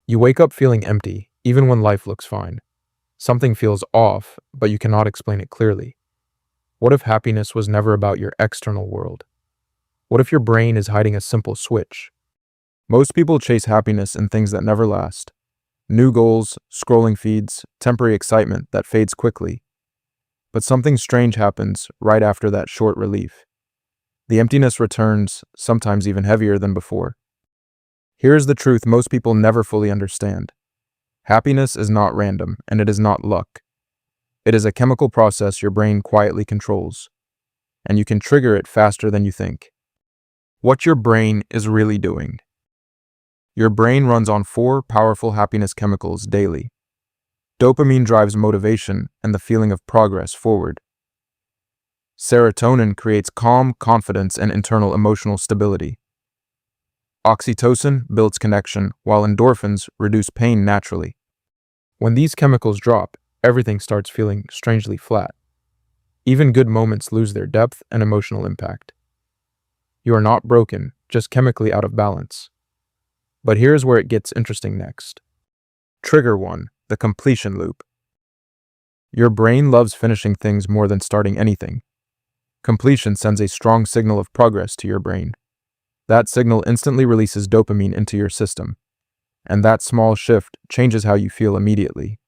You wake up feeling empty, even when life looks fine. Something feels off, but you cannot explain it clearly. What if happiness was never about your external world? What if your brain is hiding a simple switch? Most people chase happiness in things that never last. New goals, scrolling feeds, temporary excitement that fades quickly. But something strange happens right after that short relief. The emptiness returns, sometimes even heavier than before. Here is the truth most people never fully understand. Happiness is not random, and it is not luck. It is a chemical process your brain quietly controls, and you can trigger it faster than you think. What your brain is really doing. Your brain runs on 4 powerful happiness chemicals daily. Dopamine drives motivation and the feeling of progress forward. Serotonin creates calm, confidence, and internal emotional stability. Oxytocin builds connection, while endorphins reduce pain naturally. When these chemicals drop, everything starts feeling strangely flat. Even good moments lose their depth and emotional impact. You are not broken, just chemically out of balance. But here's where it gets interesting next. Trigger 1, the completion loop. Your brain loves finishing things more than starting anything. Completion sends a strong signal of progress to your brain. That signal instantly releases dopamine into your system, and that small shift changes how you feel immediately.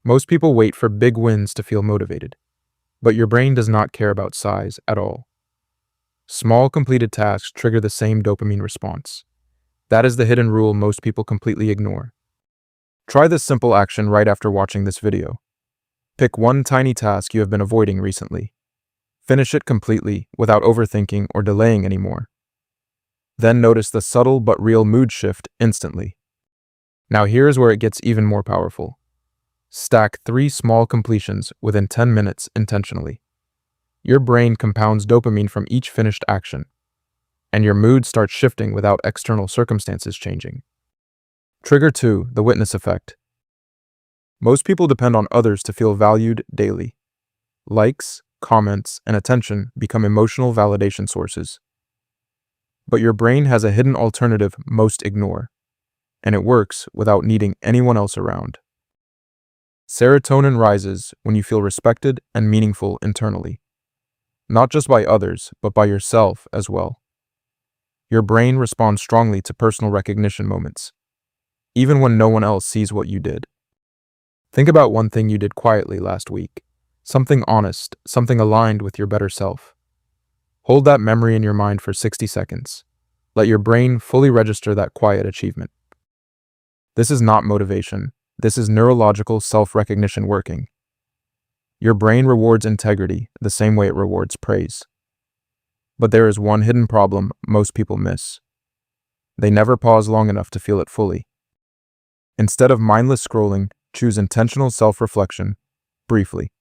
Most people wait for big wins to feel motivated, but your brain does not care about size at all. Small completed tasks trigger the same dopamine response. That is the hidden rule most people completely ignore. Try this simple action right after watching this video. Pick one tiny task you have been avoiding recently. Finish it completely without overthinking or delaying anymore. Then notice the subtle but real mood shift instantly. Now here's where it gets even more powerful. Stack 3 small completions within 10 minutes intentionally. Your brain compounds dopamine from each finished action, and your mood starts shifting without external circumstances changing. Trigger 2, the witness effect. Most people depend on others to feel valued daily. Likes, comments, and attention become emotional validation sources. But your brain has a hidden alternative most ignore, and it works without needing anyone else around. Serotonin rises when you feel respected and meaningful internally, not just by others, but by yourself as well. Your brain responds strongly to personal recognition moments, even when no one else sees what you did. Think about one thing you did quietly last week, something honest, something aligned with your better self. Hold that memory in your mind for 60 seconds. Let your brain fully register that quiet achievement. This is not motivation. This is neurological self-recognition working. Your brain rewards integrity the same way it rewards praise. But there is one hidden problem most people miss. They never pause long enough to feel it fully. Instead of mindless scrolling, choose intentional self-reflection, briefly.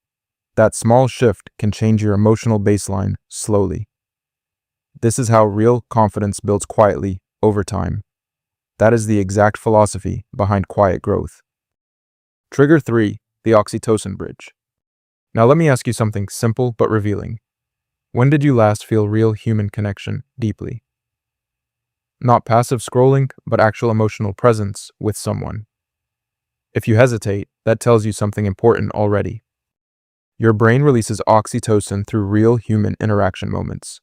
That small shift can change your emotional baseline slowly. This is how real confidence builds quietly over time. That is the exact philosophy behind quiet growth. Trigger 3, the oxytocin bridge. Now let me ask you something simple but revealing. When did you last feel real human connection deeply? Not passive scrolling, but actual emotional presence with someone. If you hesitate, that tells you something important already. Your brain releases oxytocin through real human interaction moments.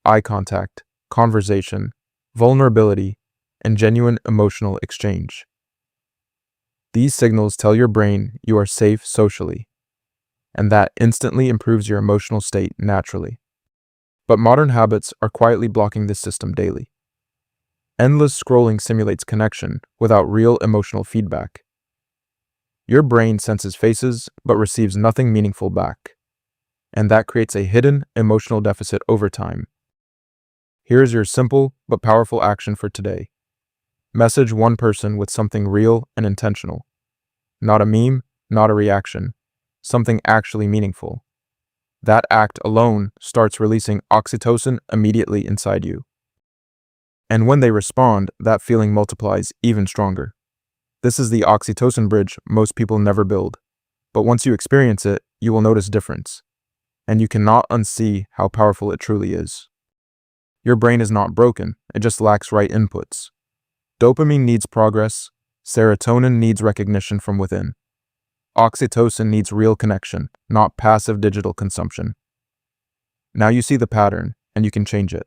Eye contact, conversation, vulnerability, and genuine emotional exchange. These signals tell your brain you are safe socially, and that instantly improves your emotional state naturally. But modern habits are quietly blocking this system daily. Endless scrolling simulates connection without real emotional feedback. Your brain senses faces but receives nothing meaningful back, and that creates a hidden emotional deficit over time. Here's your simple but powerful action for today. Message one person with something real and intentional. Not a meme, not a reaction. Something actually meaningful. That act alone starts releasing oxytocin immediately inside you. And when they respond, that feeling multiplies even stronger. This is the oxytocin bridge most people never build. But once you experience it, you will notice difference. And you cannot unsee how powerful it truly is. Your brain is not broken, it just lacks right inputs. Dopamine needs progress, Serotonin needs recognition from within. Oxytocin needs real connection, not passive digital consumption. Now you see the pattern, and you can change it.